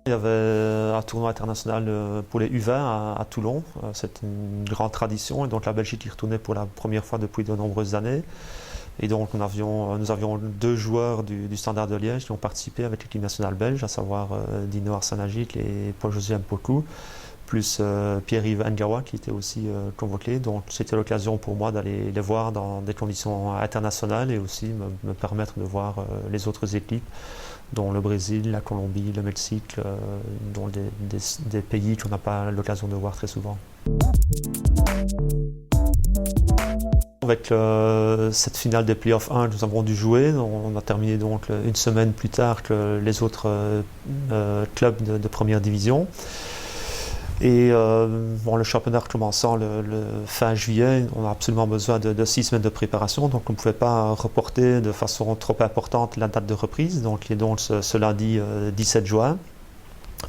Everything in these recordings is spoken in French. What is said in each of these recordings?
Il y avait un tournoi international pour les U20 à Toulon. C'est une grande tradition et donc la Belgique y retournait pour la première fois depuis de nombreuses années. Et donc nous avions deux joueurs du Standard de Liège qui ont participé avec l'équipe nationale belge, à savoir Dino Arsanagic et Paul-José Mpoku, plus Pierre-Yves Ngawa qui était aussi convoqué. Donc c'était l'occasion pour moi d'aller les voir dans des conditions internationales et aussi me permettre de voir les autres équipes, dont le Brésil, la Colombie, le Mexique, dont des pays qu'on n'a pas l'occasion de voir très souvent. Avec cette finale des Playoffs 1 que nous avons dû jouer, on a terminé donc une semaine plus tard que les autres clubs de première division. Et le championnat recommençant le fin juillet, on a absolument besoin de 6 semaines de préparation, donc on ne pouvait pas reporter de façon trop importante la date de reprise, donc qui est donc ce lundi 17 juin.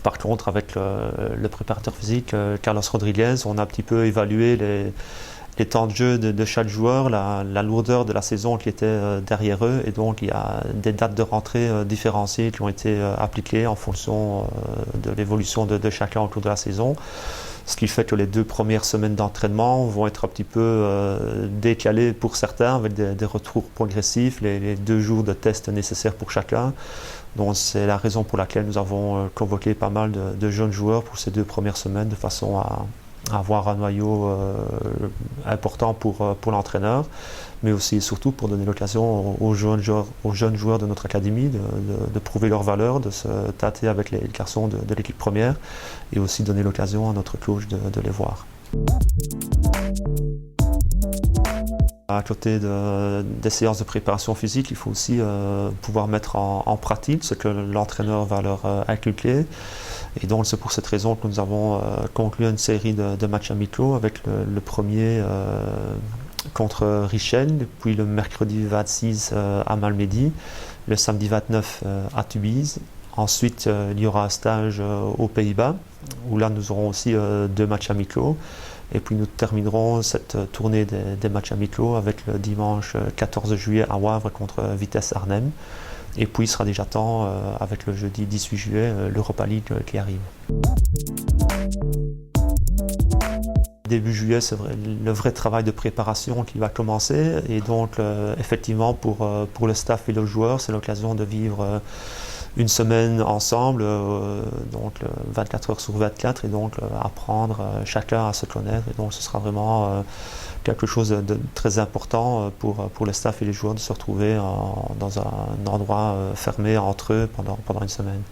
Par contre, avec le préparateur physique Carlos Rodriguez, on a un petit peu évalué les temps de jeu de chaque joueur, la lourdeur de la saison qui était derrière eux, et donc il y a des dates de rentrée différenciées qui ont été appliquées en fonction de l'évolution de chacun au cours de la saison. Ce qui fait que les 2 premières semaines d'entraînement vont être un petit peu décalées pour certains, avec des retours progressifs, les 2 jours de test nécessaires pour chacun. Donc c'est la raison pour laquelle nous avons convoqué pas mal de jeunes joueurs pour ces 2 premières semaines, de façon à avoir un noyau important pour l'entraîneur, mais aussi et surtout pour donner l'occasion aux jeunes joueurs de notre académie de prouver leur valeur, de se tâter avec les garçons de l'équipe première, et aussi donner l'occasion à notre coach de les voir. À côté des séances de préparation physique, il faut aussi pouvoir mettre en pratique ce que l'entraîneur va leur inculquer. Et donc c'est pour cette raison que nous avons conclu une série de matchs amicaux, avec le premier contre Richel, puis le mercredi 26 à Malmedy, le samedi 29 à Tubize. Ensuite, il y aura un stage aux Pays-Bas, où là nous aurons aussi 2 matchs amicaux. Et puis nous terminerons cette tournée des matchs amicaux avec le dimanche 14 juillet à Wavre contre Vitesse Arnhem. Et puis il sera déjà temps, avec le jeudi 18 juillet, l'Europa League qui arrive. Début juillet, c'est le vrai travail de préparation qui va commencer. Et donc effectivement pour le staff et les joueurs, c'est l'occasion de vivre une semaine ensemble, donc 24 heures sur 24, et donc apprendre chacun à se connaître. Et donc ce sera vraiment quelque chose de très important pour le staff et les joueurs, de se retrouver dans un endroit fermé entre eux pendant une semaine.